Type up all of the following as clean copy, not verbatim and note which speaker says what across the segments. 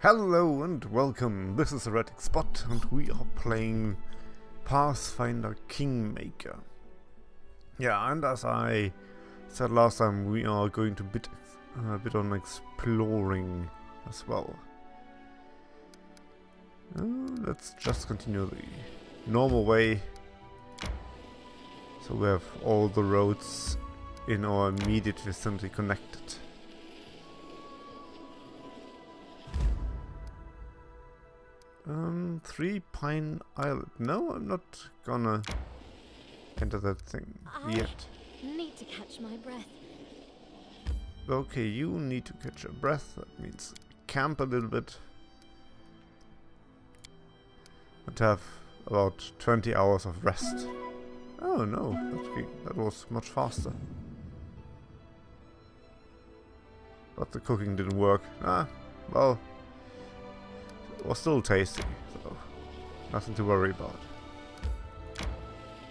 Speaker 1: Hello and welcome, this is TheHereticSpot and we are playing Pathfinder Kingmaker. Yeah, and as I said last time, we are going to bit on exploring as well. Let's just continue the normal way. So we have all the roads in our immediate vicinity connected. Three Pine Island. No, I'm not gonna enter that thing yet.
Speaker 2: I need to catch my breath.
Speaker 1: Okay, you need to catch your breath. That means camp a little bit. And have about 20 hours of rest. Oh no, that was much faster. But the cooking didn't work. Well, it was still tasty, so nothing to worry about.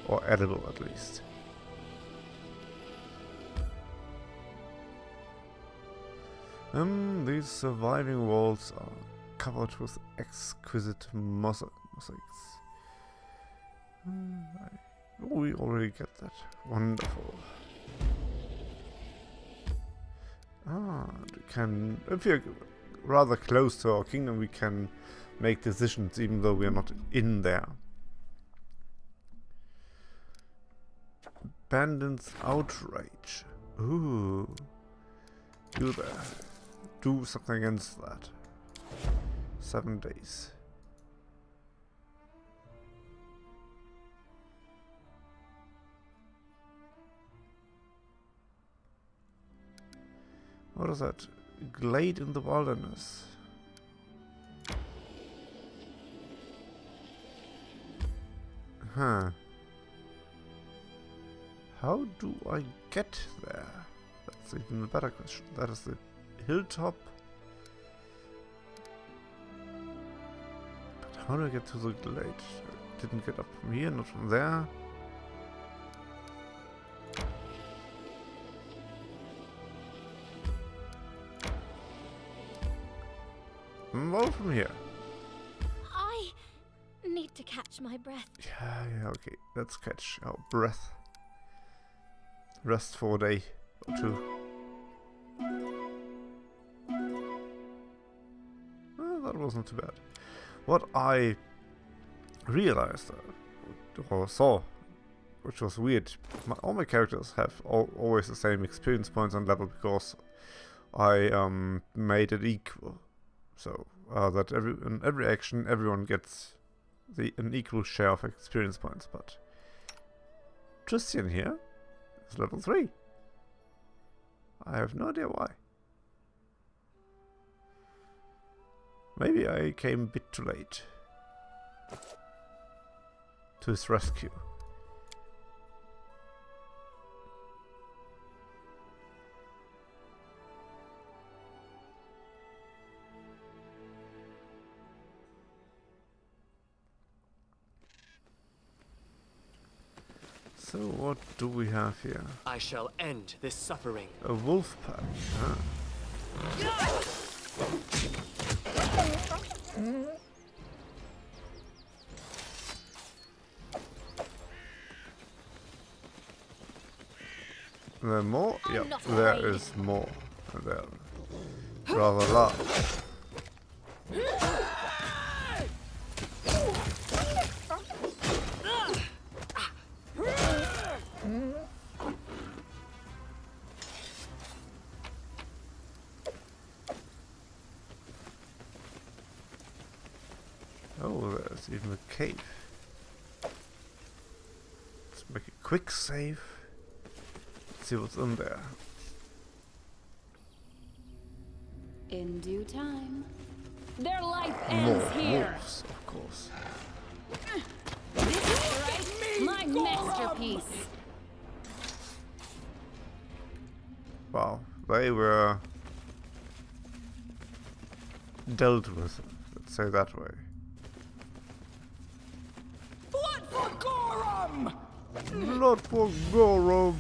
Speaker 1: Or edible, at least. These surviving walls are covered with exquisite mosaics. We already get that. Wonderful. We can, if you're rather close to our kingdom, we can make decisions even though we are not in there. Bandit's outrage. Ooh. You there. Do something against that. 7 days. What is that? Glade in the wilderness. Huh. How do I get there? That's even a better question. That is the hilltop. But how do I get to the glade? I didn't get up from here, not from there. Well, from here.
Speaker 2: I need to catch my breath.
Speaker 1: Yeah, okay. Let's catch our breath. Rest for a day or two. Well, that wasn't too bad. What I realized, or saw, which was weird, all my characters have always the same experience points and level because I made it equal. So that in every action everyone gets an equal share of experience points, but Tristan here is level 3. I have no idea why. Maybe I came a bit too late to his rescue. So what do we have here?
Speaker 3: I shall end this suffering.
Speaker 1: A wolf pack, huh? There more? Yep, there is more. And they're rather large. Oh, there's even a cave. Let's make a quick save. Let's see what's in there.
Speaker 4: In due time. Their life ends
Speaker 1: More
Speaker 4: here.
Speaker 1: wolves, of course.
Speaker 4: This is my masterpiece.
Speaker 1: Wow, they were dealt with, let's say that way.
Speaker 3: Blood for Gorum!
Speaker 1: Blood for Gorum!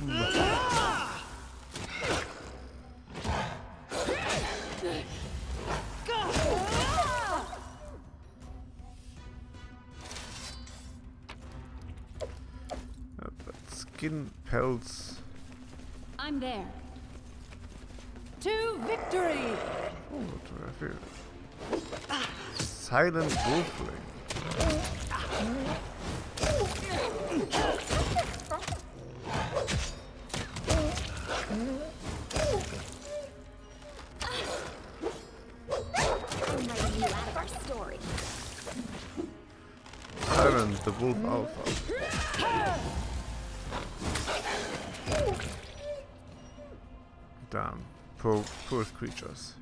Speaker 1: skin, pelts.
Speaker 4: I'm there. To victory!
Speaker 1: Oh, what do I feel? Silent wolfling. Silent the wolf alpha. Damn, poor creatures.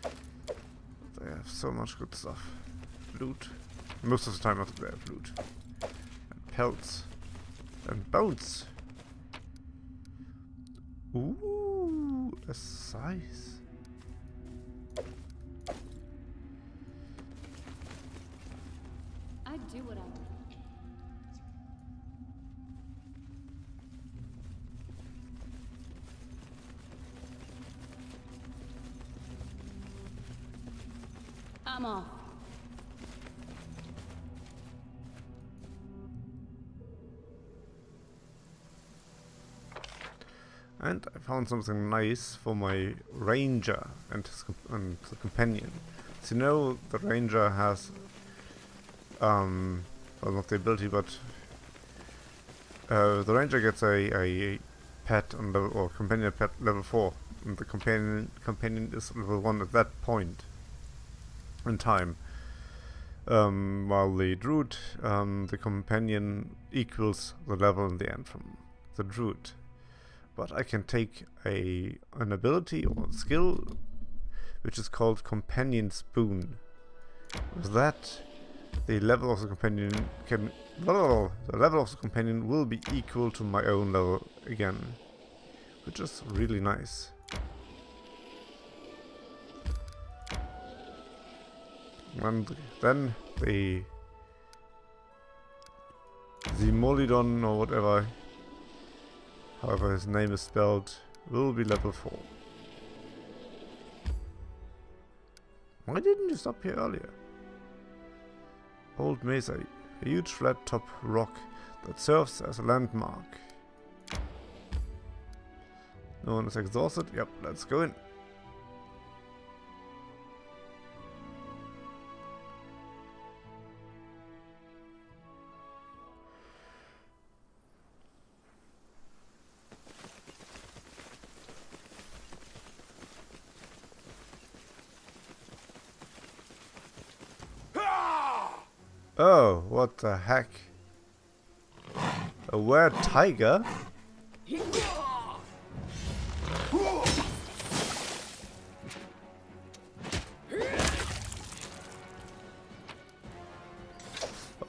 Speaker 1: They have so much good stuff. Loot. Most of the time not they have loot. And pelts. And bones. Ooh, a size.
Speaker 4: I do what I want. I'm off.
Speaker 1: And I found something nice for my ranger and the companion. So you know the ranger has well, not the ability, but the ranger gets a pet on level, or companion pet level 4, and the companion is level 1 at that point in time. While the druid, the companion equals the level in the end from the druid. But I can take an ability or skill which is called Companion Spoon. With that, the level of the companion will be equal to my own level again, which is really nice. And then the Molidon or whatever, however his name is spelled, will be level 4. Why didn't you stop here earlier? Old Mesa, a huge flat top rock that serves as a landmark. No one is exhausted? Yep, let's go in. Oh, what the heck? A were tiger?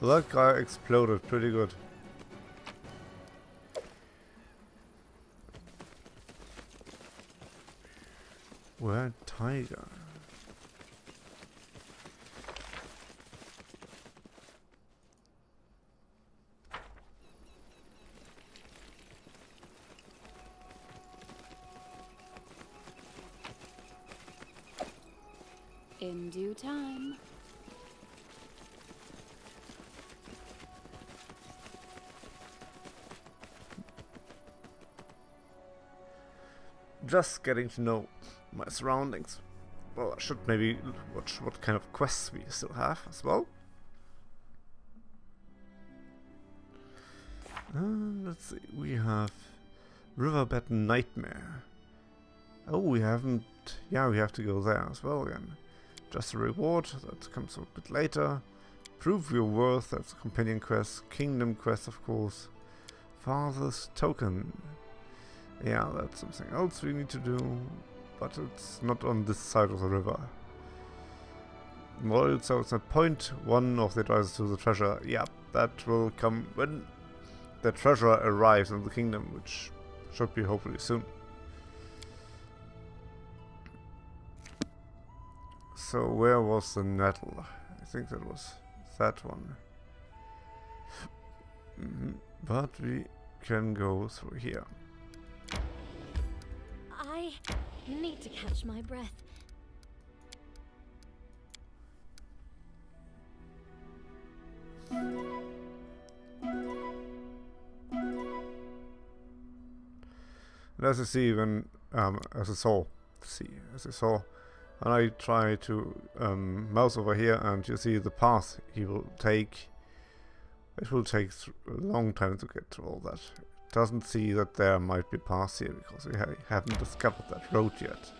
Speaker 1: That guy exploded pretty good. Were tiger?
Speaker 4: In due time.
Speaker 1: Just getting to know my surroundings. Well, I should maybe watch what kind of quests we still have as well. Let's see, we have Riverbed Nightmare. Oh, we haven't... Yeah, we have to go there as well again. Just a reward, that comes a bit later. Prove your worth, that's a companion quest. Kingdom quest, of course. Father's token. Yeah, that's something else we need to do, but it's not on this side of the river. Well, so it's at point 1 of the advisors to the treasure. Yeah, that will come when the treasure arrives in the kingdom, which should be hopefully soon. So where was the nettle? I think that was that one. But we can go through here.
Speaker 2: I need to catch my breath.
Speaker 1: And as you see when, as you saw, when I try to mouse over here and you see the path he will take, it will take a long time to get through all that. It doesn't see that there might be paths here because we haven't discovered that road yet.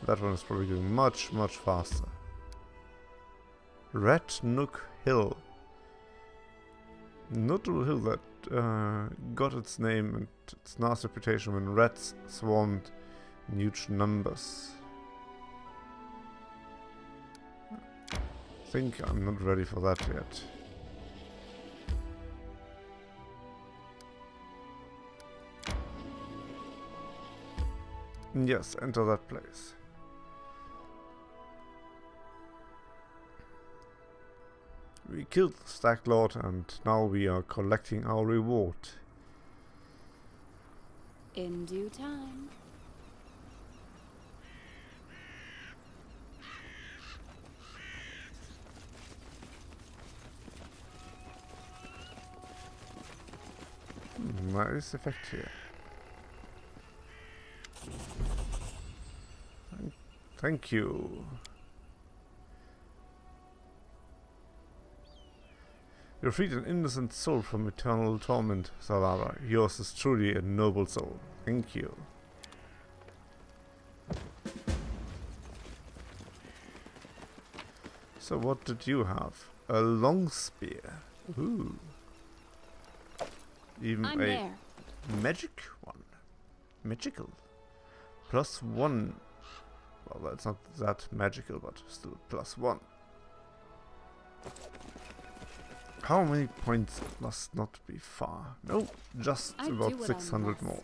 Speaker 1: That one is probably going much, much faster. Red Nook Hill. Not a hill that got its name and its nice reputation when rats swarmed in huge numbers. I think I'm not ready for that yet. Yes, enter that place. We killed the Stag Lord and now we are collecting our reward.
Speaker 4: In due time.
Speaker 1: Nice effect here. Thank you. You freed an innocent soul from eternal torment, Zalara. Yours is truly a noble soul. Thank you. So what did you have? A long spear. Ooh. Even
Speaker 4: I'm
Speaker 1: a
Speaker 4: there.
Speaker 1: magic one. Magical. +1. Well, that's not that magical, but still +1. How many points? It must not be far. No, just
Speaker 4: I do
Speaker 1: about
Speaker 4: what I
Speaker 1: 600
Speaker 4: must.
Speaker 1: more.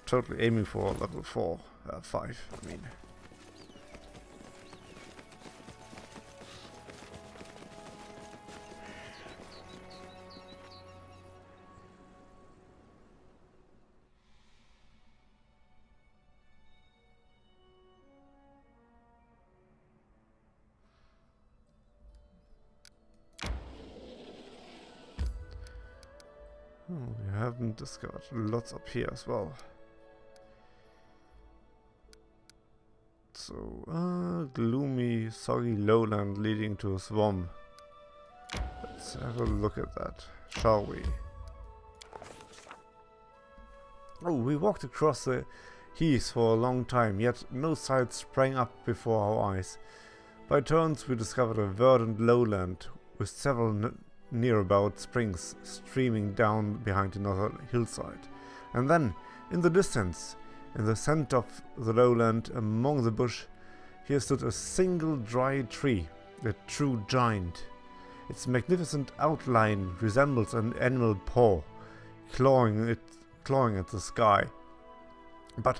Speaker 1: Totally aiming for level 4, 5, I mean. Oh, we haven't discovered lots up here as well. So, gloomy, soggy lowland leading to a swamp. Let's have a look at that, shall we? Oh, we walked across the heath for a long time, yet no sight sprang up before our eyes. By turns we discovered a verdant lowland with several near-about springs streaming down behind another hillside. And then, in the distance, in the center of the lowland, among the bush, here stood a single dry tree, a true giant. Its magnificent outline resembles an animal paw, clawing at the sky. But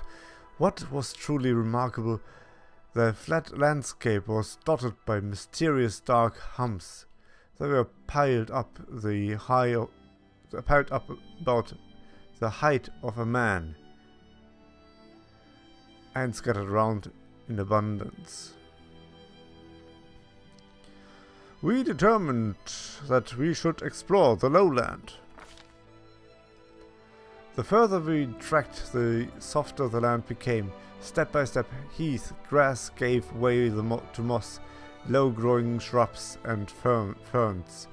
Speaker 1: what was truly remarkable, the flat landscape was dotted by mysterious dark humps. They were piled up about the height of a man and scattered around in abundance. We determined that we should explore the lowland. The further we trekked, the softer the land became. Step by step, heath, grass gave way to moss, low-growing shrubs and ferns,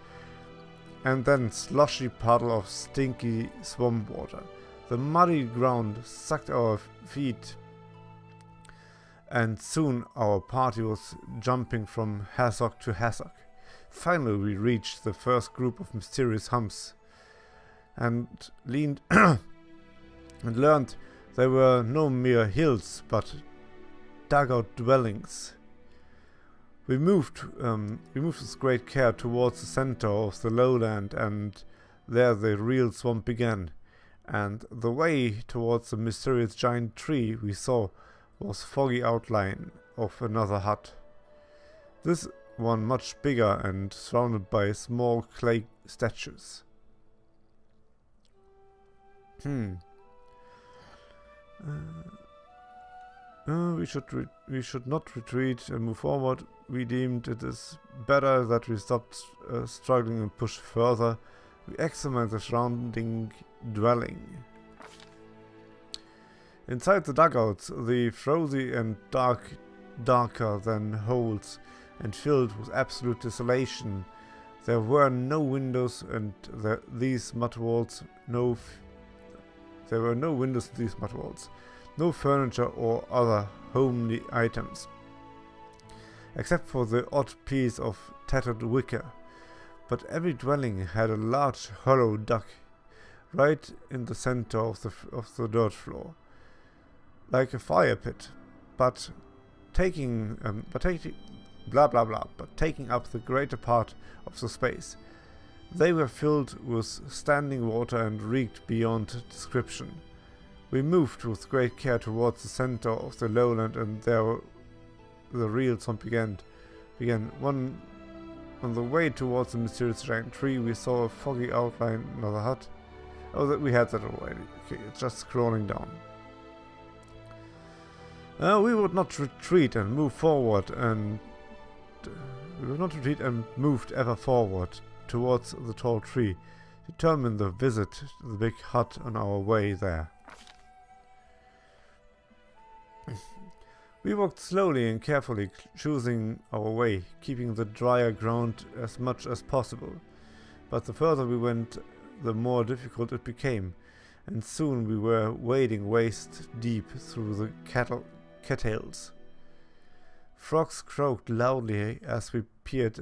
Speaker 1: and then slushy puddle of stinky swamp water. The muddy ground sucked our feet, and soon our party was jumping from hassock to hassock. Finally we reached the first group of mysterious humps, and and learned they were no mere hills, but dugout dwellings. We moved with great care towards the center of the lowland, and there the real swamp began. And the way towards the mysterious giant tree we saw was foggy outline of another hut. This one much bigger and surrounded by small clay statues. We should not retreat and move forward. We deemed it is better that we stopped struggling and push further. We examined the surrounding dwelling. Inside the dugouts, the frothy and darker than holes, and filled with absolute desolation. There were no windows, and these mud walls. There were no windows in these mud walls. No furniture or other homely items, except for the odd piece of tattered wicker. But every dwelling had a large hollow duct right in the center of the dirt floor, like a fire pit, but taking up the greater part of the space. They were filled with standing water and reeked beyond description. We moved with great care towards the center of the lowland, and there the real swamp began. On the way towards the mysterious giant tree, we saw a foggy outline, another hut. Oh, we had that already. Okay, it's just scrolling down. We would not retreat and move forward, and moved ever forward towards the tall tree, determined to visit the big hut on our way there. We walked slowly and carefully, choosing our way, keeping the drier ground as much as possible. But the further we went, the more difficult it became, and soon we were wading waist deep through the cattails. Frogs croaked loudly as we peered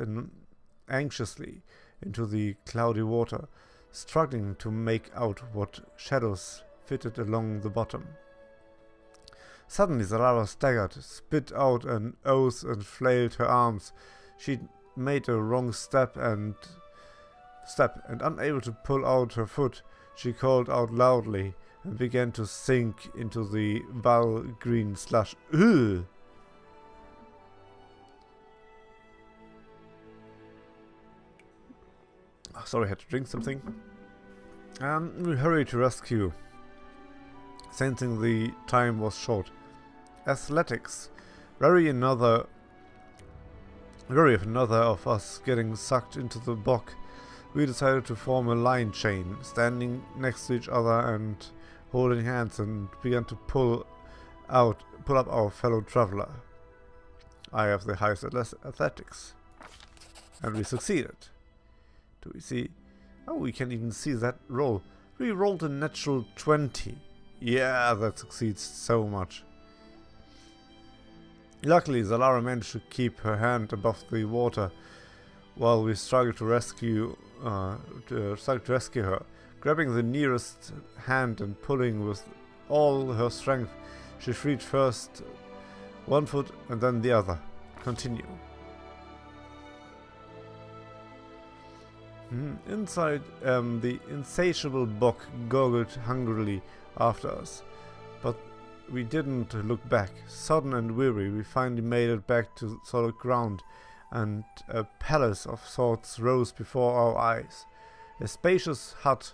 Speaker 1: anxiously into the cloudy water, struggling to make out what shadows fitted along the bottom. Suddenly Zalara staggered, spit out an oath and flailed her arms. She made a wrong step, and unable to pull out her foot, she called out loudly and began to sink into the foul green slush. Ugh! Oh, sorry, I had to drink something. We hurried to rescue, sensing the time was short. Athletics, wary of another of us getting sucked into the bog, we decided to form a line chain, standing next to each other and holding hands, and began to pull up our fellow traveler. I have the highest athletics, and we succeeded. Do we see? Oh, we can even see that roll. We rolled a natural 20. Yeah, that succeeds so much. Luckily, Zalara managed to keep her hand above the water while we struggled to rescue her. Grabbing the nearest hand and pulling with all her strength, she freed first one foot and then the other. Continue. Inside, the insatiable bog gurgled hungrily after us, but we didn't look back. Sodden and weary, we finally made it back to solid ground, and a palace of sorts rose before our eyes. A spacious hut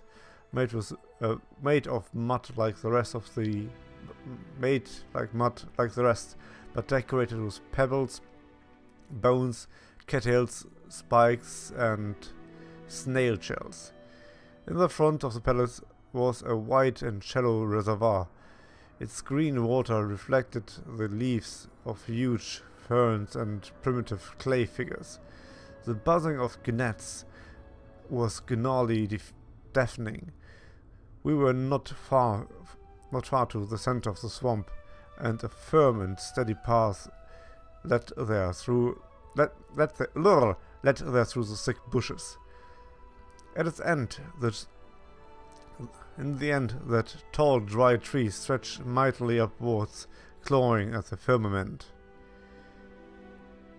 Speaker 1: made of mud like the rest, but decorated with pebbles, bones, cattails, spikes, and snail shells. In the front of the palace was a wide and shallow reservoir. Its green water reflected the leaves of huge ferns and primitive clay figures. The buzzing of gnats was gnarly deafening. We were not far to the center of the swamp, and a firm and steady path led there through the thick bushes. At its end, in the end, that tall, dry tree stretched mightily upwards, clawing at the firmament.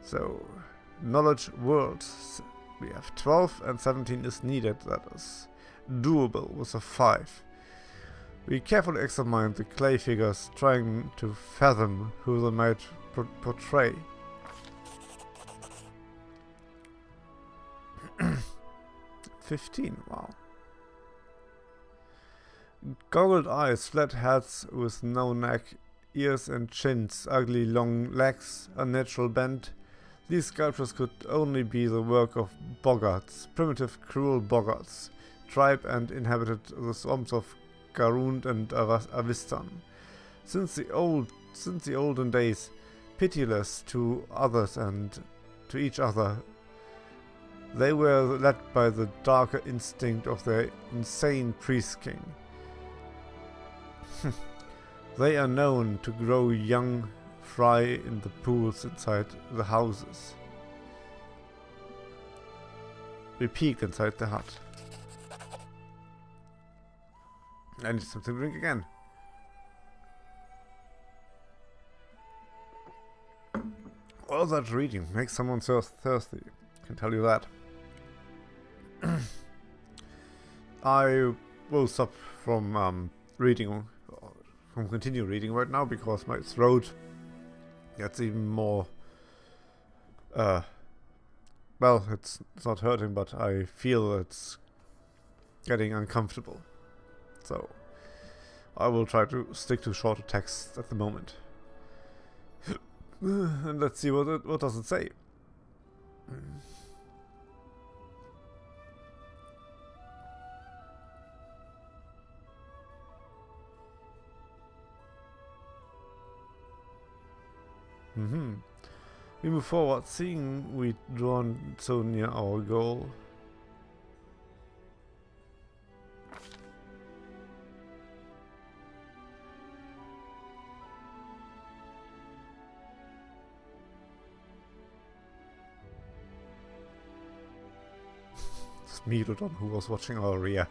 Speaker 1: So, knowledge worlds. We have 12 and 17 is needed. That is doable with a 5. We carefully examined the clay figures, trying to fathom who they might portray. 15, wow. Goggled eyes, flat heads with no neck, ears and chins, ugly long legs, unnatural bend. These sculptures could only be the work of boggarts, primitive, cruel boggarts, tribe and inhabited the swamps of Garund and Avistan. Since the olden days, pitiless to others and to each other, they were led by the darker instinct of their insane priest king. They are known to grow young fry in the pools inside the houses. We peeked inside the hut. I need something to drink again. All that reading makes someone so thirsty. I can tell you that. I will stop from reading, from continue reading right now because my throat gets even more. Well, it's not hurting, but I feel it's getting uncomfortable. So I will try to stick to shorter text at the moment. And let's see what does it say. We move forward, seeing we drawn so near our goal. Smeagolon, who was watching our rear.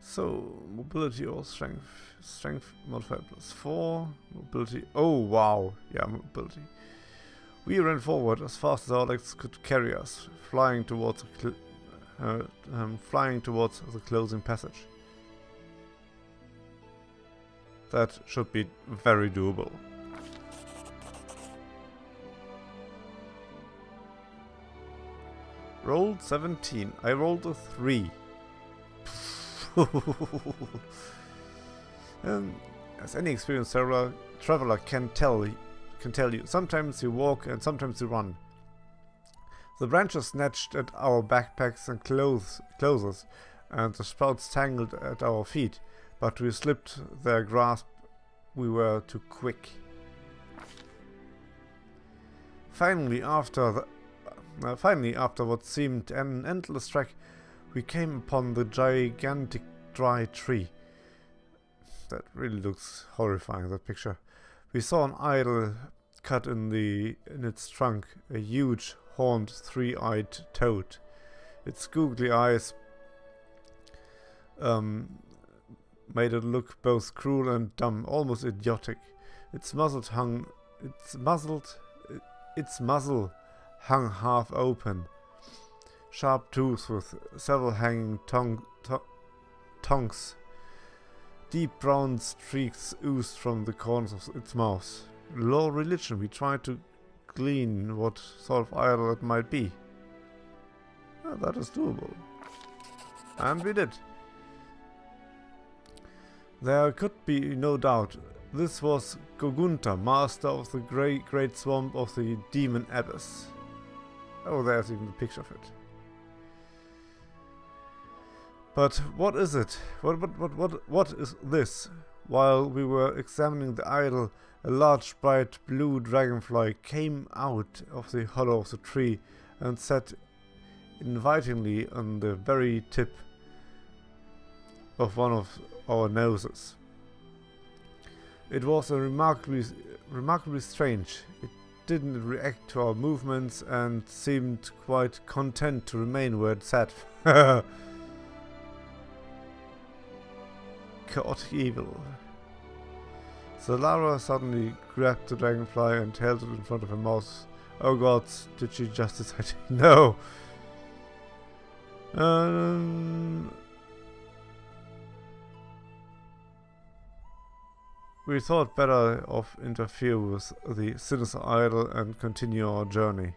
Speaker 1: So, mobility or strength? Strength modifier +4. Mobility. Oh, wow. Yeah, mobility. We ran forward as fast as our legs could carry us, flying towards the closing passage. That should be very doable. Rolled 17. I rolled a 3. As any experienced traveler can tell you, sometimes you walk and sometimes you run. The branches snatched at our backpacks and clothes, and the sprouts tangled at our feet, but we slipped their grasp. We were too quick. Finally, after what seemed an endless trek, we came upon the gigantic dry tree. That really looks horrifying, that picture. We saw an idol cut in its trunk, a huge horned three-eyed toad. Its googly eyes made it look both cruel and dumb, almost idiotic. Its muzzle hung half open. Sharp tooth with several hanging tongues. Deep brown streaks oozed from the corners of its mouth. Low religion, we tried to glean what sort of idol it might be. Well, that is doable. And we did. There could be no doubt. This was Gogunta, master of the great swamp of the demon abyss. Oh, there's even the picture of it. But what is it? What is this? While we were examining the idol, a large bright blue dragonfly came out of the hollow of the tree and sat invitingly on the very tip of one of our noses. It was remarkably strange. It didn't react to our movements and seemed quite content to remain where it sat. Chaotic evil. Solara suddenly grabbed the dragonfly and held it in front of her mouth. Oh god, did she just decide? No! we thought better of interfere with the sinister idol and continue our journey.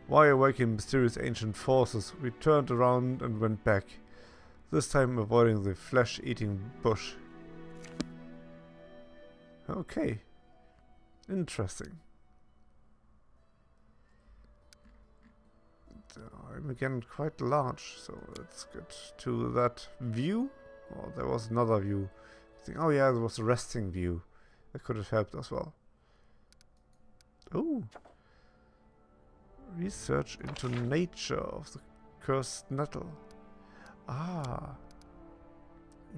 Speaker 1: While awakening mysterious ancient forces, we turned around and went back, this time avoiding the flesh-eating bush. Okay. Interesting. I'm again quite large, so let's get to that view. Oh, there was another view. Oh yeah, there was a resting view. That could have helped as well. Oh. Research into nature of the cursed nettle. Ah.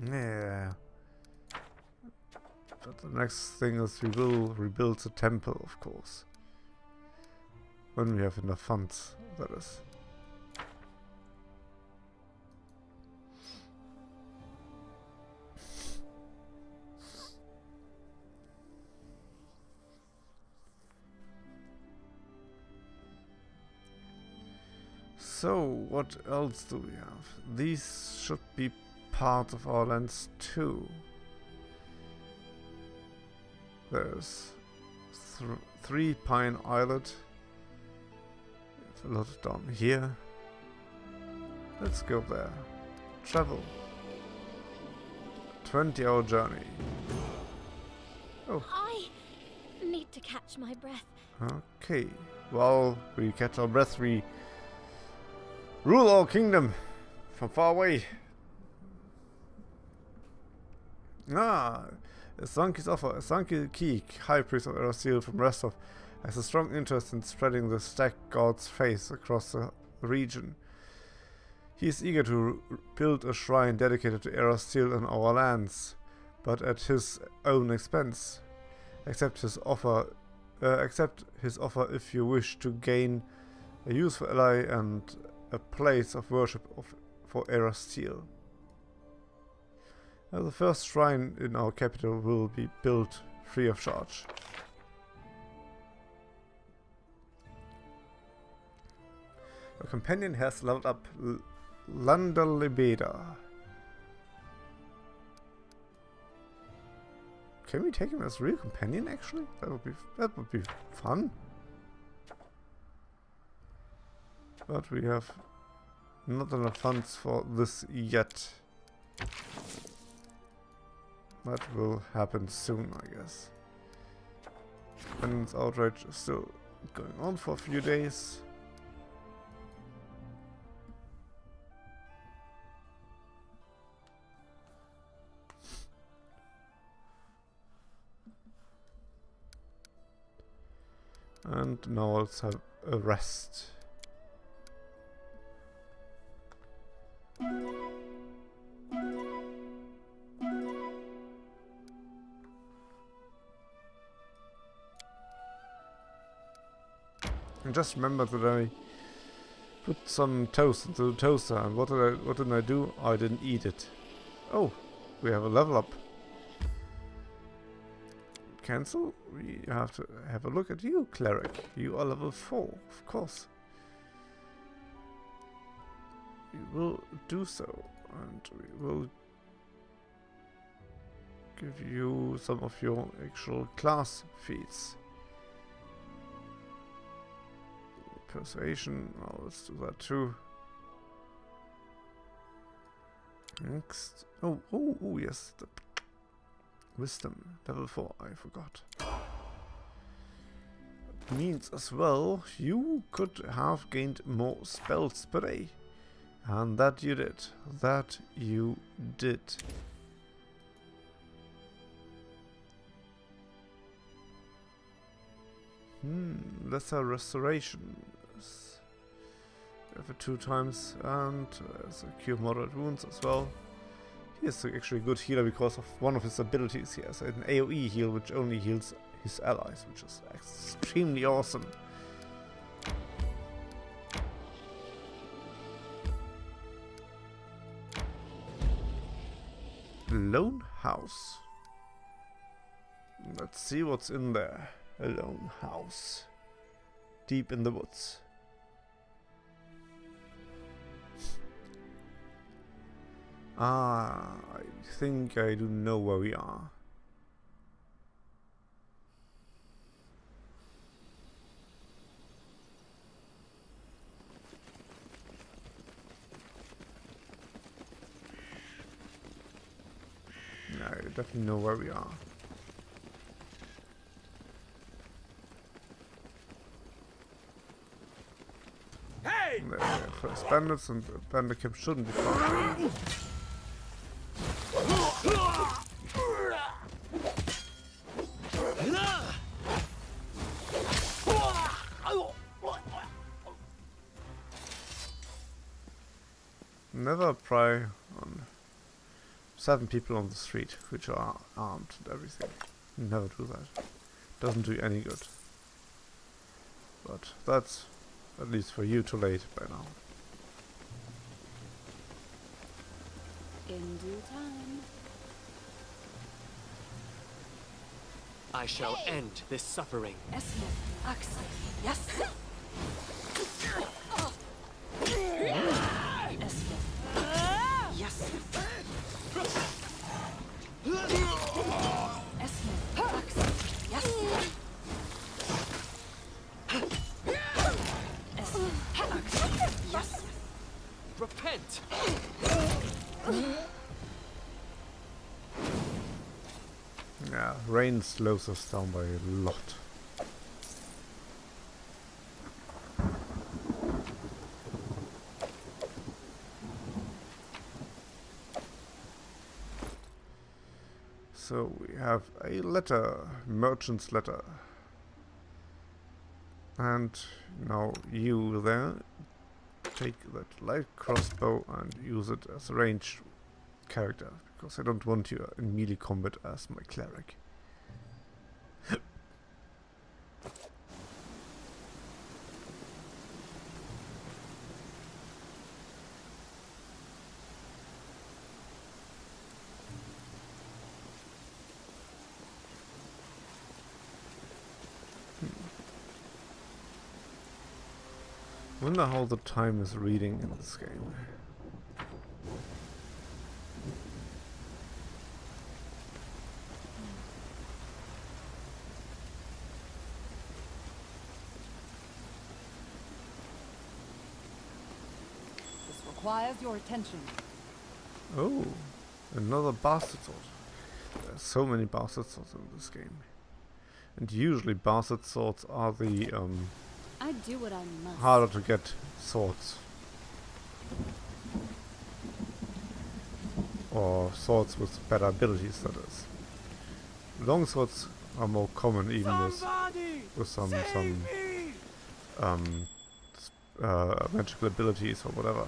Speaker 1: Yeah. But the next thing is we will rebuild the temple, of course. When we have enough funds, that is. So, what else do we have? These should be part of our lands too. There's 3 Pine Islet. We have a lot down here. Let's go there. Travel. 20-hour journey. Oh.
Speaker 2: I need to catch my breath.
Speaker 1: Okay. While we catch our breath, we rule our kingdom from far away. Ah, Sanki's offer. Sanki Keek, High Priest of Erostil from Restov, has a strong interest in spreading the Stag God's faith across the region. He is eager to build a shrine dedicated to Erostil in our lands, but at his own expense. Accept his offer if you wish to gain a useful ally and a place of worship for Erostil. The first shrine in our capital will be built free of charge. Your companion has leveled up Landalibeda. Can we take him as a real companion actually? That would be fun. But we have not enough funds for this yet. That will happen soon, I guess. Penance outrage is still going on for a few days. And now let's have a rest. And just remember that I put some toast into the toaster, and what did I do? I didn't eat it. Oh, we have a level up. Cancel? We have to have a look at you, cleric. You are level 4, of course. We will do so, and we will give you some of your actual class feats. Persuasion, oh, let's do that too. Next, oh, yes, the wisdom, level 4, I forgot. That means as well, you could have gained more spells per day. And that you did. That you did. Lesser restoration. For 2 times, and a cure moderate wounds as well. He is actually a good healer because of one of his abilities. He has an AoE heal which only heals his allies, which is extremely awesome. Lone house. Let's see what's in there. A lone house. Deep in the woods. Ah, I think I do know where we are. Yeah, I definitely know where we are.
Speaker 3: Hey!
Speaker 1: There, first bandits, and the bandit camp shouldn't be far. Never pry on 7 people on the street, which are armed and everything. Never do that. Doesn't do you any good. But that's at least for you too late by now.
Speaker 4: In due time.
Speaker 3: I shall end this suffering.
Speaker 4: Yes. Yes. Yes.
Speaker 3: Repent!
Speaker 1: Yeah, rain slows us down by a lot. So we have a letter, merchant's letter. And now you there take that light crossbow and use it as a ranged character, because I don't want you in melee combat as my cleric. Wonder how the time is reading in this game.
Speaker 5: This requires your attention.
Speaker 1: Oh, another bastard sword. There are so many bastard swords in this game. And usually bastard swords are the
Speaker 4: I do what I must.
Speaker 1: harder to get swords. Or swords with better abilities, that is. Long swords are more common, even with some magical abilities or whatever.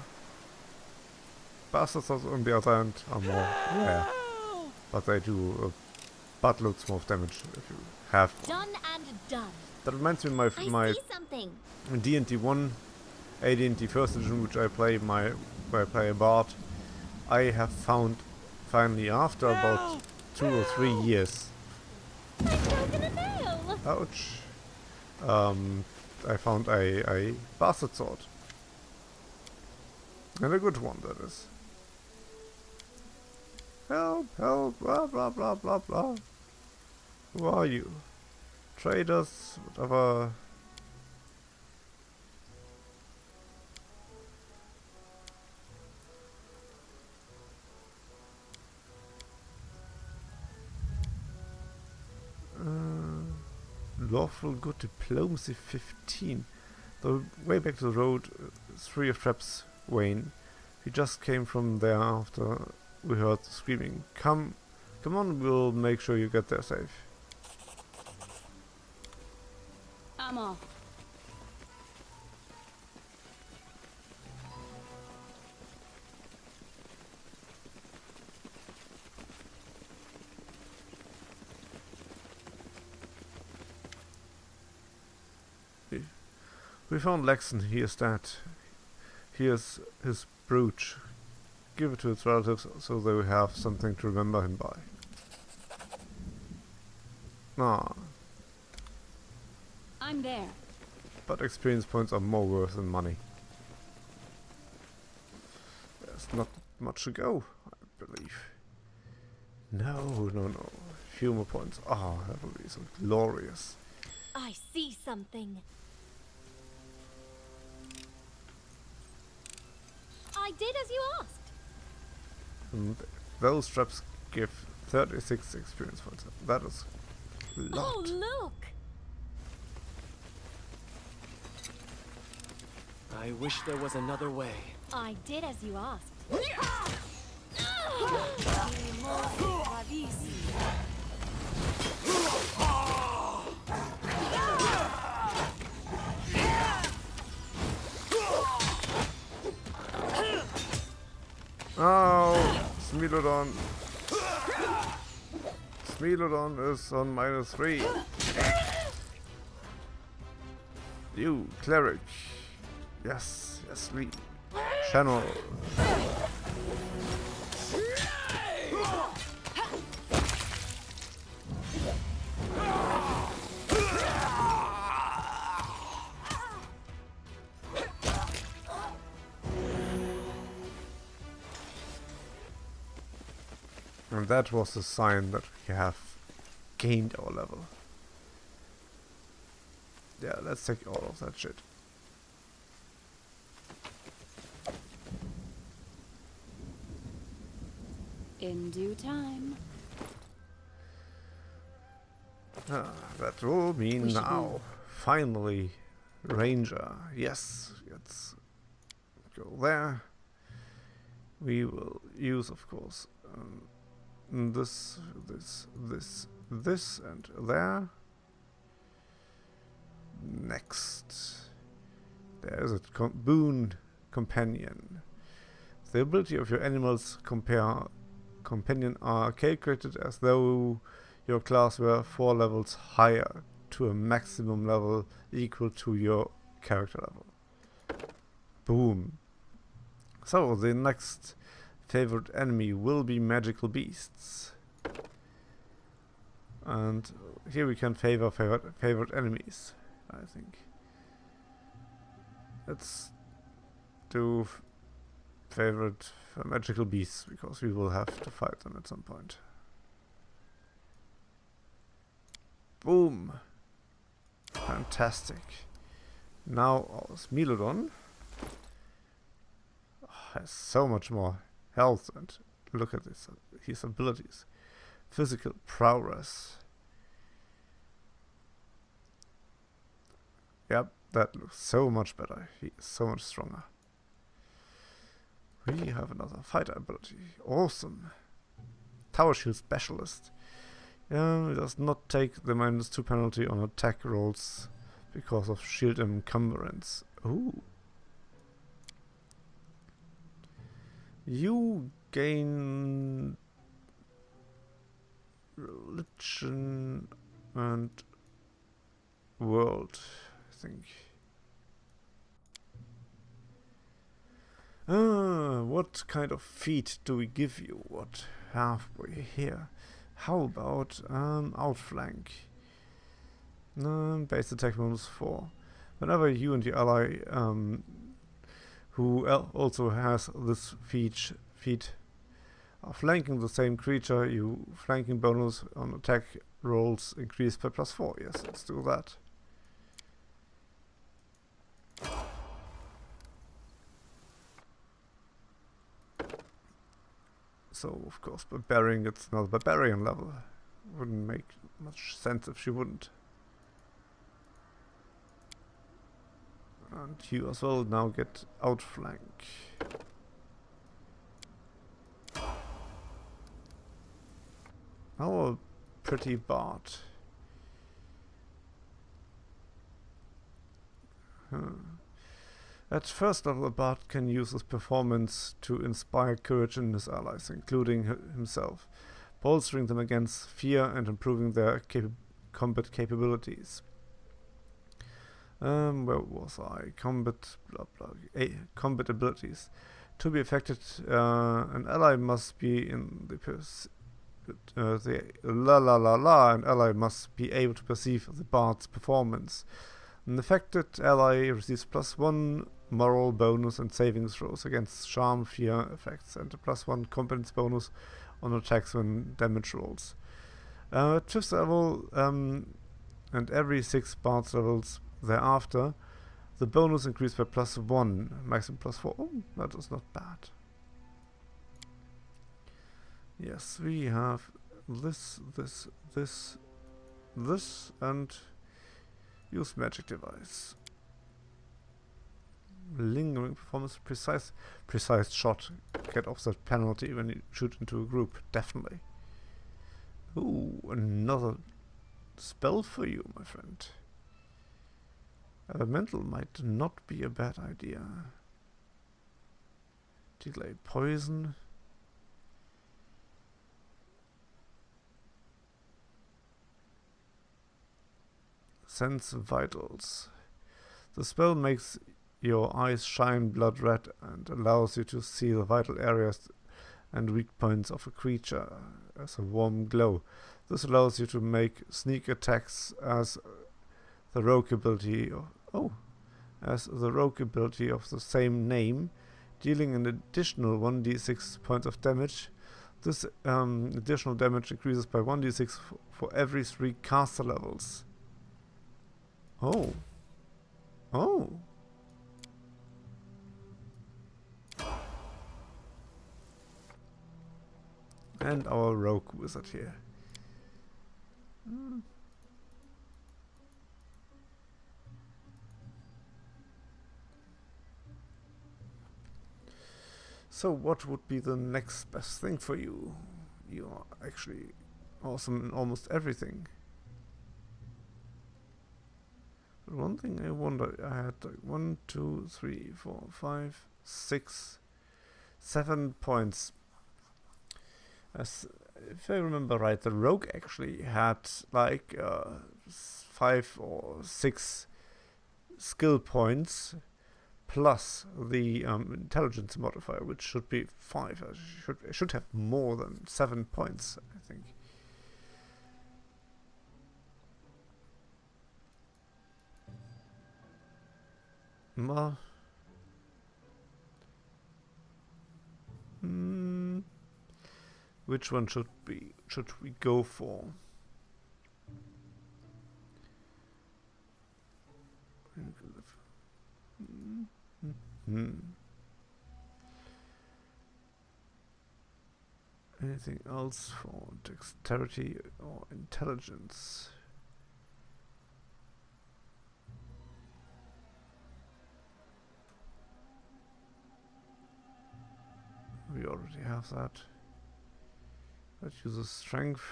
Speaker 1: Bastard swords, on the other hand, are more rare, but they do buttloads more of damage if you have one.
Speaker 2: Done and done.
Speaker 1: That reminds me of my
Speaker 2: I see something.
Speaker 1: D&D 1, AD&D first edition, which I play where I play a bard. I have found finally, after about 2 or 3 years.
Speaker 2: I've broken a nail.
Speaker 1: Ouch. I found a bastard sword. And a good one, that is. Help, help, blah blah blah blah blah. Who are you? Traders, whatever. Lawful good diplomacy 15. The way back to the road, 3 of traps Wayne. He just came from there after we heard the screaming. Come on, we'll make sure you get there safe.
Speaker 4: I'm off.
Speaker 1: We found Lex and here's that. Here's his brooch. Give it to its relatives so they will have something to remember him by. Ah,
Speaker 4: I'm there.
Speaker 1: but experience points are more worth than money. There's not much to go, I believe. No. Few more points. Ah, that will be so glorious.
Speaker 2: I see something. I did as you asked.
Speaker 1: And those traps give 36 experience points. That is a lot.
Speaker 2: Oh, look!
Speaker 3: I wish there was another way.
Speaker 2: I did as you asked.
Speaker 1: Oh, Smilodon. Smilodon is on -3. You, cleric. Yes, Lee. Channel. And that was a sign that we have gained our level. Yeah, let's take all of that shit.
Speaker 4: In due time.
Speaker 1: That will mean
Speaker 4: We should
Speaker 1: now.
Speaker 4: move.
Speaker 1: Finally, Ranger. Yes, let's go there. We will use, of course, this, and there. Next, there is a boon companion. The ability of your animal's companion are calculated as though your class were 4 levels higher to a maximum level equal to your character level. Boom. So the next favorite enemy will be magical beasts. And here we can favor favorite enemies, I think. Let's do favorite magical beasts, because we will have to fight them at some point. Boom! Fantastic. Now our Smilodon has so much more health, and look at this, his abilities. Physical prowess. Yep, that looks so much better. He is so much stronger. We have another fighter ability. Awesome. Tower Shield Specialist. It does not take the -2 penalty on attack rolls because of shield encumbrance. Ooh. You gain religion and world, I think. What kind of feat do we give you? What have we here? How about outflank? Base attack bonus 4. Whenever you and your ally who also has this feat are flanking the same creature, you flanking bonus on attack rolls increase by +4. Yes, let's do that. So, of course, Barbarian gets another Barbarian level. Wouldn't make much sense if she wouldn't. And you as well now get outflank. Our pretty bard. At first level, a bard can use his performance to inspire courage in his allies, including himself, bolstering them against fear and improving their combat capabilities. Where was I? Combat, blah blah. Combat abilities. To be effective, an ally must be in an ally must be able to perceive the bard's performance. An affected ally receives +1 moral bonus and savings throws against charm, fear effects, and a +1 competence bonus on attacks when damage rolls. At 5th level and every 6 Bard's levels thereafter, the bonus increased by +1, maximum +4. Oh, that is not bad. Yes, we have this, and use magic device. Lingering performance, precise shot. Get offset penalty when you shoot into a group, definitely. Ooh, another spell for you, my friend. Elemental might not be a bad idea. Delay poison. Sense vitals. The spell makes your eyes shine blood red and allows you to see the vital areas and weak points of a creature as a warm glow. This allows you to make sneak attacks as the rogue ability of the same name, dealing an additional 1d6 points of damage. This additional damage increases by 1d6 for every 3 caster levels. Oh. Oh. And our rogue wizard here. So what would be the next best thing for you? You are actually awesome in almost everything. But one thing I wonder, I had like 1, 2, 3, 4, 5, 6, 7 points. As if I remember right, the rogue actually had like 5 or 6 skill points plus the intelligence modifier, which should be 5. I should have more than 7 points, I think. Well, which one should we go for? Anything else for dexterity or intelligence? We already have that. That uses strength.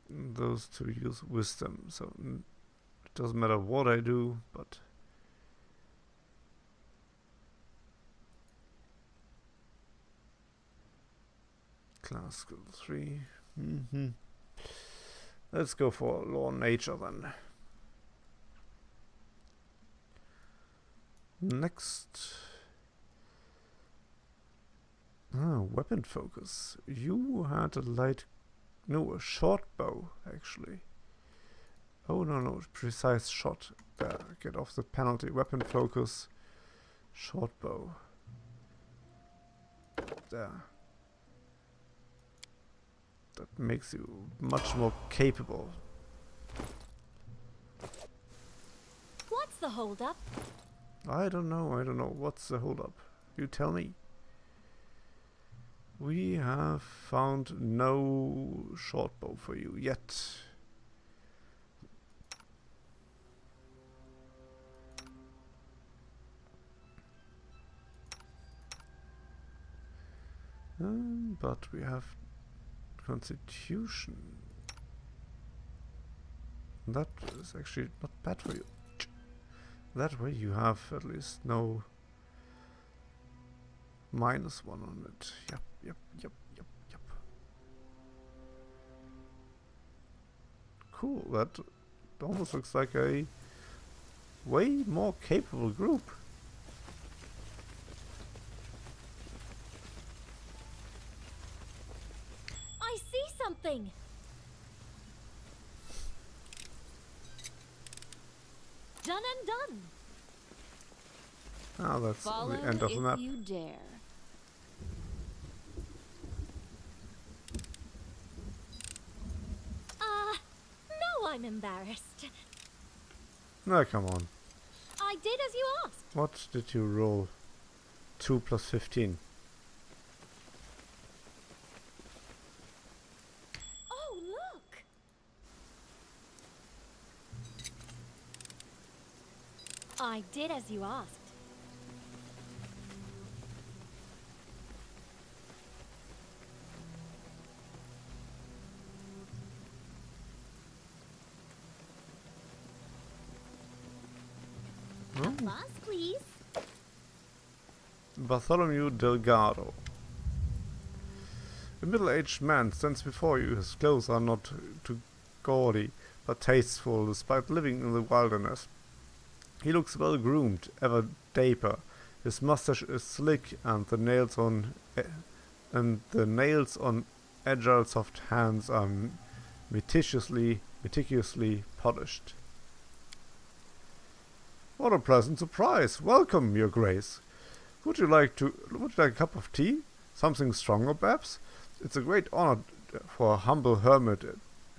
Speaker 1: Those two use wisdom, so it doesn't matter what I do, but class skill 3. Let's go for law nature then. Next. Weapon focus. You had a short bow, actually. Oh, no, precise shot. There, get off the penalty. Weapon focus, short bow. There. That makes you much more capable.
Speaker 2: What's the holdup?
Speaker 1: I don't know. What's the holdup? You tell me. We have found no short bow for you yet. But we have Constitution. That is actually not bad for you. That way you have at least no -1 on it. Yep. Cool, that almost looks like a way more capable group.
Speaker 2: I see something. Done and done.
Speaker 1: Ah, that's
Speaker 4: Follow
Speaker 1: the end of the
Speaker 4: if
Speaker 1: map.
Speaker 4: you dare.
Speaker 2: No, I'm embarrassed.
Speaker 1: No, come on.
Speaker 2: I did as you asked.
Speaker 1: What did you roll? 2 plus 15.
Speaker 2: Oh, look. I did as you asked.
Speaker 1: Oh.
Speaker 2: Applause, please.
Speaker 1: Bartholomew Delgado. A middle-aged man stands before you. His clothes are not too gaudy, but tasteful, despite living in the wilderness. He looks well-groomed, ever dapper. His mustache is slick, and the nails on agile, soft hands are meticulously polished. What a pleasant surprise! Welcome, Your Grace. Would you like a cup of tea? Something stronger, perhaps? It's a great honor for a humble hermit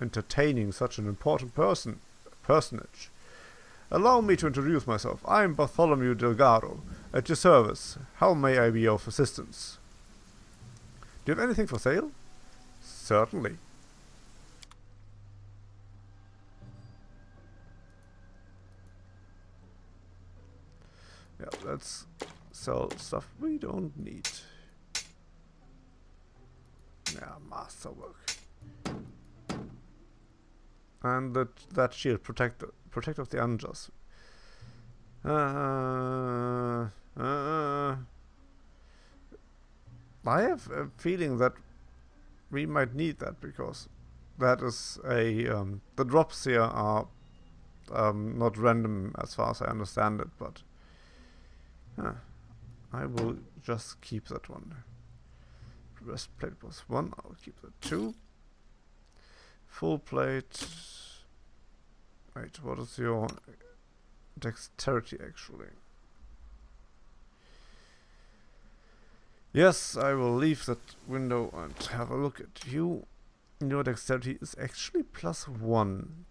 Speaker 1: entertaining such an important personage. Allow me to introduce myself. I am Bartholomew Delgado, at your service. How may I be of assistance? Do you have anything for sale? Certainly. Yeah, let's sell stuff we don't need. Yeah, masterwork. And that shield, protect of the unjust. I have a feeling that we might need that, because that is a the drops here are not random as far as I understand it, but I will just keep that one. Breastplate was 1, I'll keep that 2. Full plate. Wait, what is your dexterity actually? Yes, I will leave that window and have a look at you. Your dexterity is actually +1.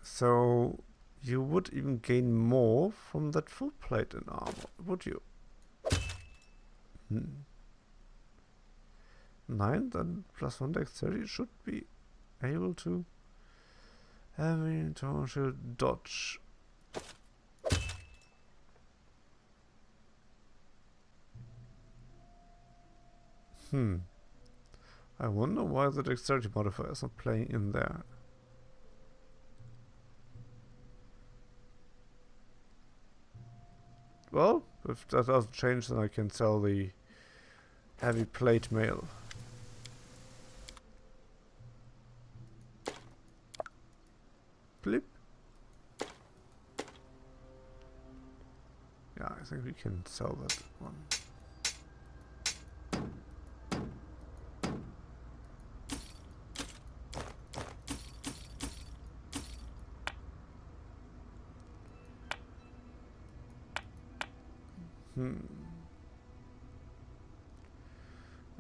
Speaker 1: So you would even gain more from that full plate in armor, would you? 9, then +1 dexterity should be able to heavy torsional dodge. I wonder why the dexterity modifier is not playing in there. Well, if that doesn't change, then I can sell the heavy plate mail. Blip. Yeah, I think we can sell that one.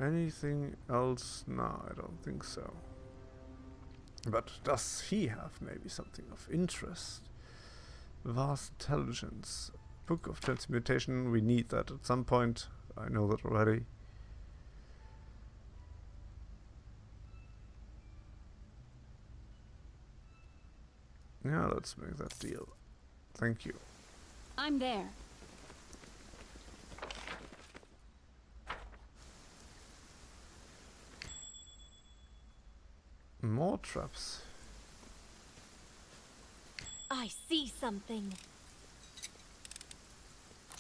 Speaker 1: Anything else? No, I don't think so. But does he have maybe something of interest? Vast intelligence. Book of transmutation. We need that at some point. I know that already. Yeah, let's make that deal. Thank you.
Speaker 4: I'm there.
Speaker 1: More traps.
Speaker 2: I see something.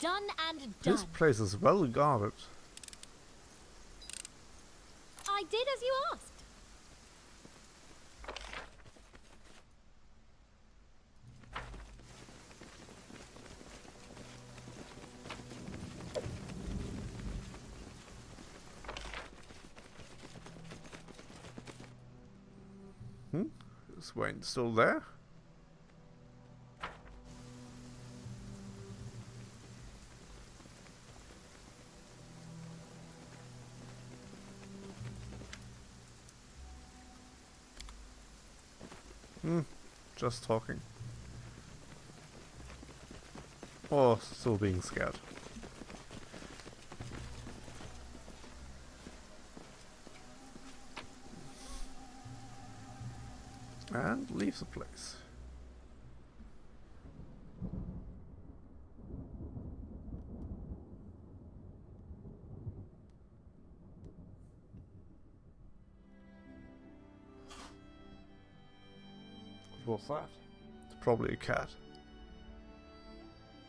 Speaker 2: Done and done.
Speaker 1: This place is well guarded.
Speaker 2: I did as you asked.
Speaker 1: Is Wayne still there? Just talking. Or still being scared. And leave the place. What was that? It's probably a cat.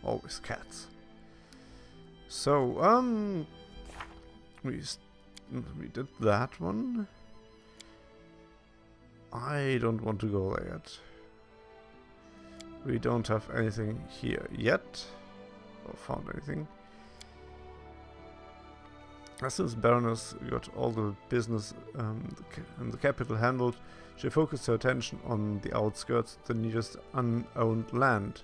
Speaker 1: Always cats. So, we did that one. I don't want to go there yet. We don't have anything here yet. Or found anything. As soon as Baroness got all the business and the capital handled, she focused her attention on the outskirts, the nearest unowned land.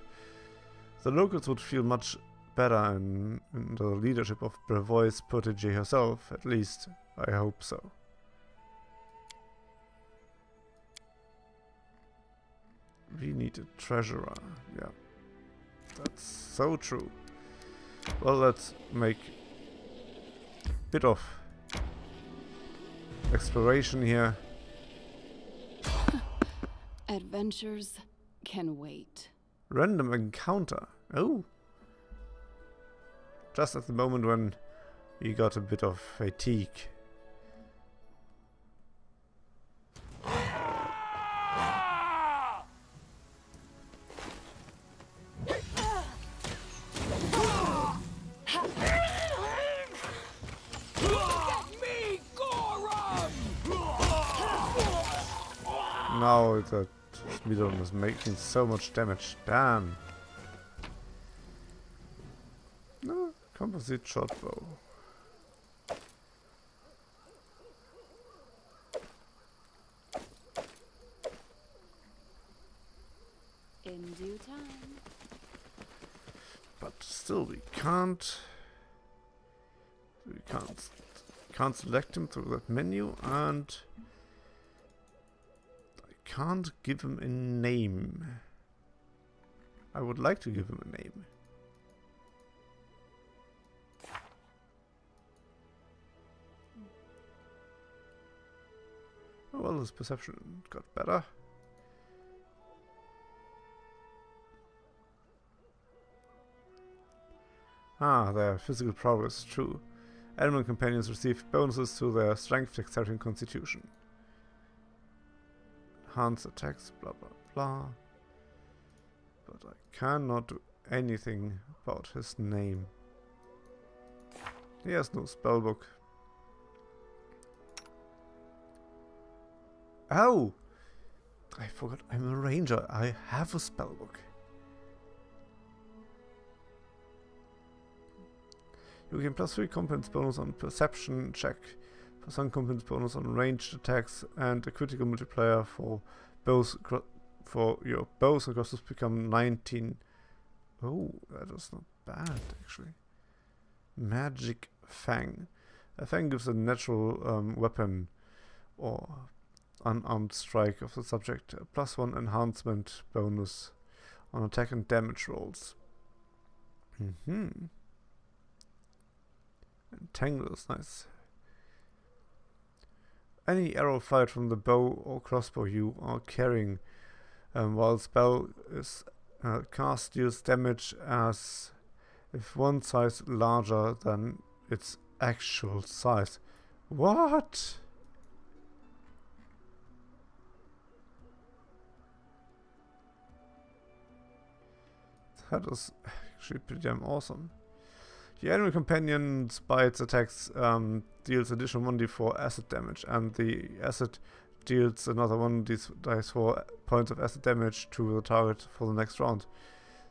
Speaker 1: The locals would feel much better in the leadership of Brevoy's protégé herself, at least I hope so. We need a treasurer, yeah. That's so true. Well, let's make a bit of exploration here.
Speaker 4: Adventures can wait.
Speaker 1: Random encounter. Oh. Just at the moment when we got a bit of fatigue. Now that Smidon is making so much damage. Damn. No, composite short bow.
Speaker 4: In due time.
Speaker 1: But still, we can't select him through that menu, and can't give him a name. I would like to give him a name. Oh, well, his perception got better. Ah, their physical progress, true. Animal companions receive bonuses to their strength, dexterity, and constitution. Enhance attacks, blah blah blah. But I cannot do anything about his name. He has no spellbook. Oh! I forgot I'm a ranger. I have a spellbook. You gain +3 competence bonus on perception check. For some competence bonus on ranged attacks and a critical multiplier for both for your bows and crosses become 19. Oh, that is not bad actually. Magic Fang. A Fang gives a natural weapon or unarmed strike of the subject a +1 enhancement bonus on attack and damage rolls. Entangle is nice. Any arrow fired from the bow or crossbow you are carrying while spell is cast deals damage as if one size larger than its actual size. What? That is actually pretty damn awesome. The enemy companion's by its attacks deals additional 1d4 acid damage, and the acid deals another 1d4 points of acid damage to the target for the next round.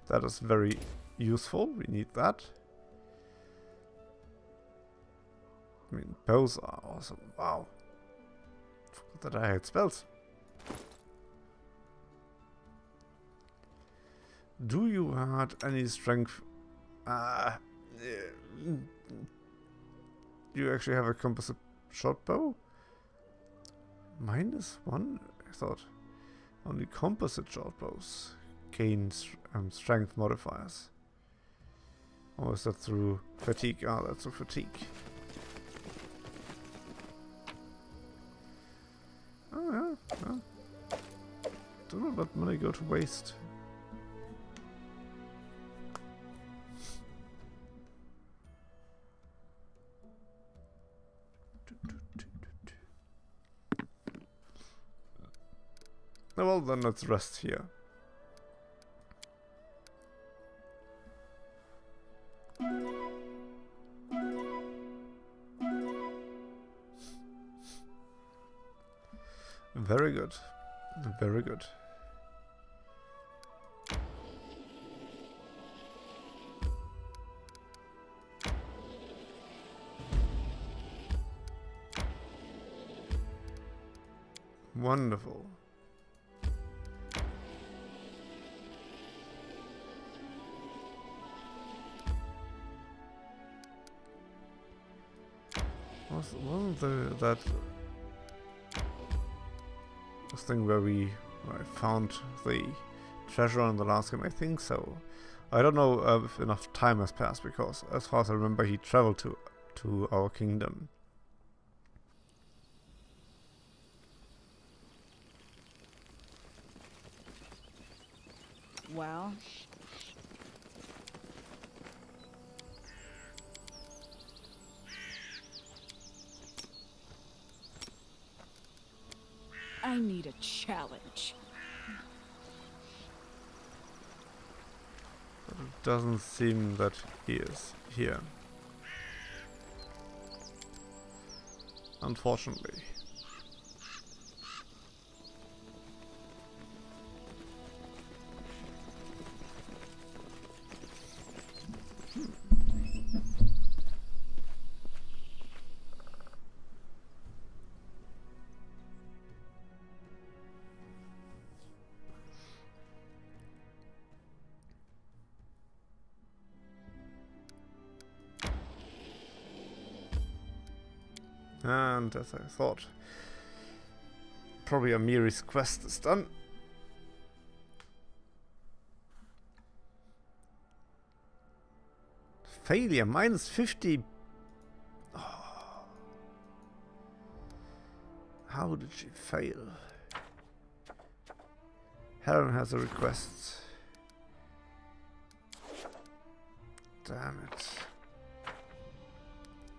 Speaker 1: That is very useful. We need that. I mean, bows are awesome. Wow. Forgot that I had spells. Do you add any strength? You actually have a composite short bow? -1? I thought Only composite short bows gain strength modifiers. Or is that through fatigue? Ah, that's through fatigue. Oh yeah, yeah. Don't know let money go to waste. Oh, well, then let's rest here. Very good. Very good. Wonderful. Wasn't that this thing where I found the treasure in the last game? I think so. I don't know if enough time has passed, because as far as I remember, he traveled to our kingdom.
Speaker 5: Well, I need a challenge.
Speaker 1: But it doesn't seem that he is here. Unfortunately. And as I thought, probably Amiri's quest is done. Failure, minus 50. Oh. How did she fail? Helen has a request. Damn it.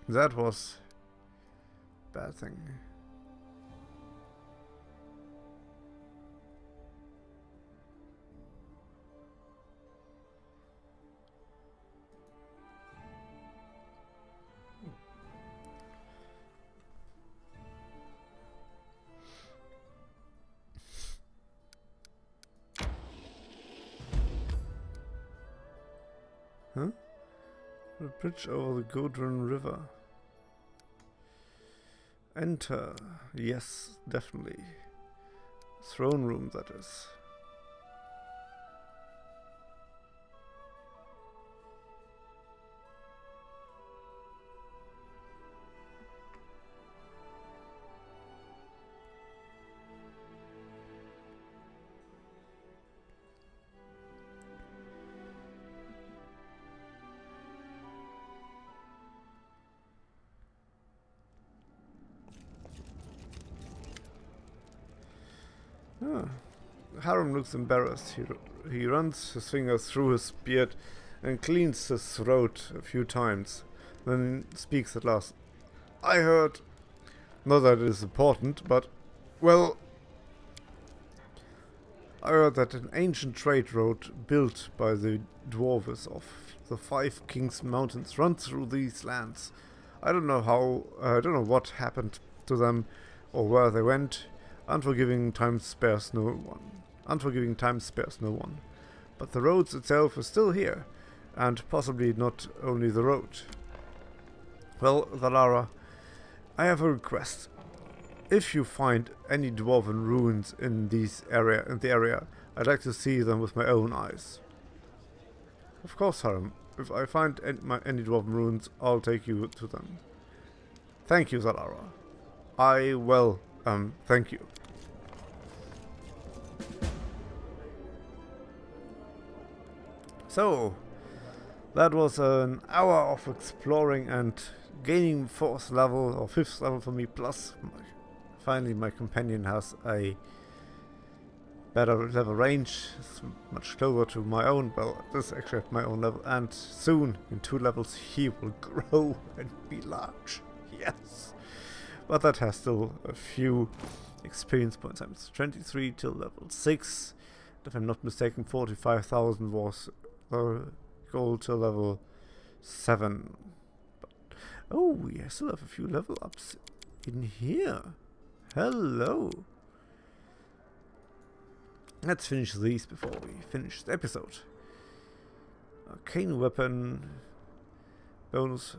Speaker 1: That was bad thing. Huh? The bridge over the Godrun River. Enter. Yes, definitely. Throne room, that is. Ah. Harem looks embarrassed. He runs his fingers through his beard and cleans his throat a few times, then speaks at last. I heard, not that it is important, but, well, I heard that an ancient trade road built by the dwarves of the Five Kings Mountains runs through these lands. I don't know what happened to them or where they went. Unforgiving time spares no one. Unforgiving time spares no one. But the road itself is still here, and possibly not only the road. Well, Valara, I have a request. If you find any dwarven ruins in the area, I'd like to see them with my own eyes. Of course, Harem. If I find any dwarven ruins, I'll take you to them. Thank you, Zalara. Thank you. So, that was an hour of exploring and gaining 4th level or 5th level for me, plus finally my companion has a better level range. It's much closer to my own. Well, this is actually at my own level, and soon in 2 levels he will grow and be large. Yes, but that has still a few experience points. I'm 23 till level 6. If I'm not mistaken, 45,000 was the goal to level 7. But, oh, we still have a few level ups in here. Hello. Let's finish these before we finish the episode. Arcane weapon bonus.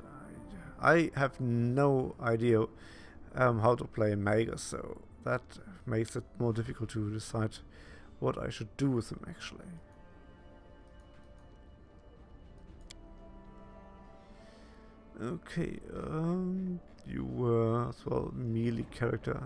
Speaker 1: I have no idea how to play Magus, so that makes it more difficult to decide what I should do with them actually. Okay, you were as well melee character.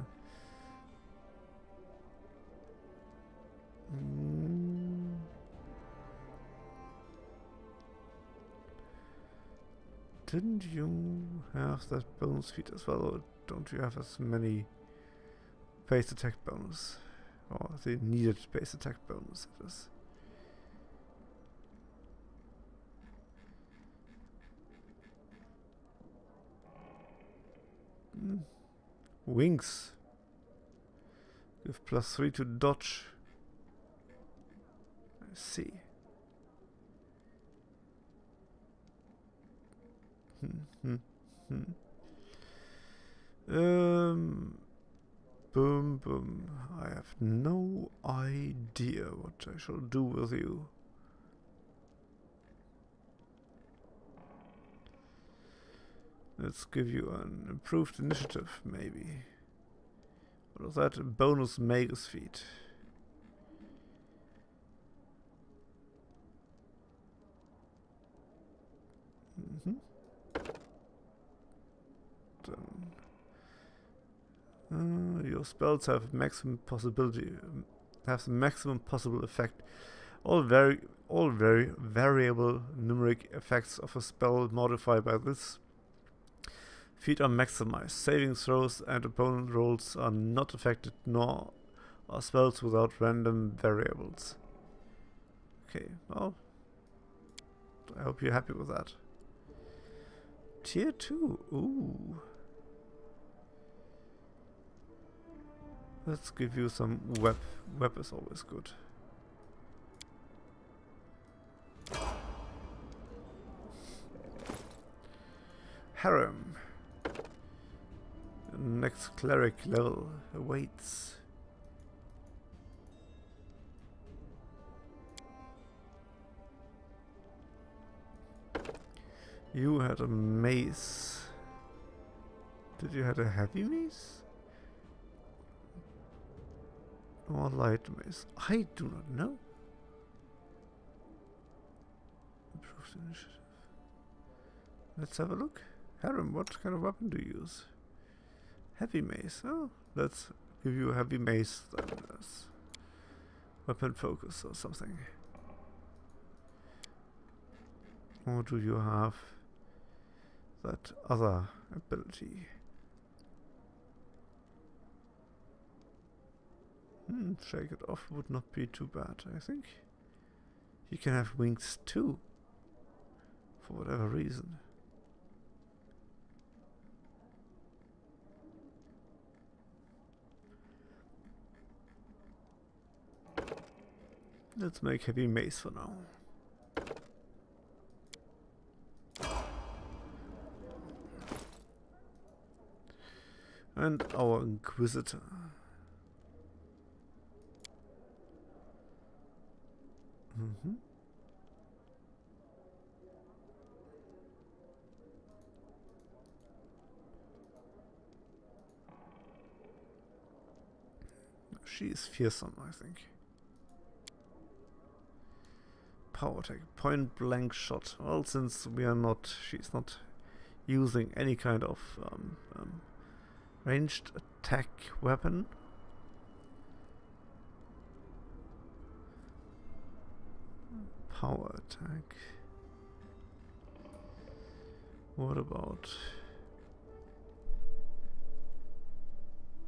Speaker 1: Didn't you have that bonus feat as well, or don't you have as many base attack bonus? Or the needed base attack bonus, it is. Wings. Give +3 to dodge. I see. Boom, boom. I have no idea what I shall do with you. Let's give you an improved initiative, maybe. What is that? A bonus Magus feat. Your spells have maximum possibility, have the maximum possible effect. All very variable numeric effects of a spell modified by this feat are maximized. Saving throws and opponent rolls are not affected, nor are spells without random variables. Okay, well, I hope you're happy with that. Tier 2, ooh. Let's give you some web. Web is always good. Harem. Next cleric level awaits. You had a mace. Did you have a heavy mace? Or light mace? I do not know. Improved initiative. Let's have a look. Harem, what kind of weapon do you use? Heavy mace. Oh, let's give you a heavy mace then as weapon focus or something. Or do you have that other ability? Shake it off would not be too bad, I think. You can have wings too, for whatever reason. Let's make heavy mace for now. And our Inquisitor. She is fearsome, I think. Power attack, point blank shot. Well, since we are not, she's not using any kind of ranged attack weapon. Power attack. What about...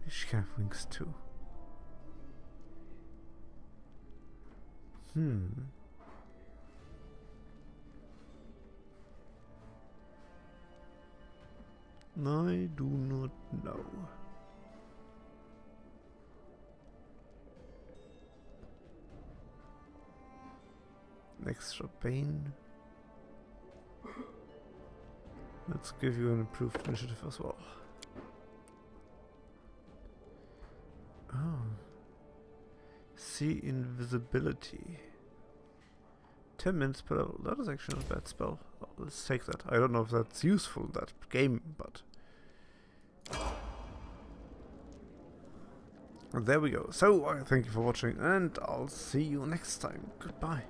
Speaker 1: Each can have wings too. I do not know. Extra pain. Let's give you an improved initiative as well. Oh. See invisibility. 10 minutes per level. That is actually not a bad spell. Well, let's take that. I don't know if that's useful in that game, but... And there we go. So, I thank you for watching, and I'll see you next time. Goodbye.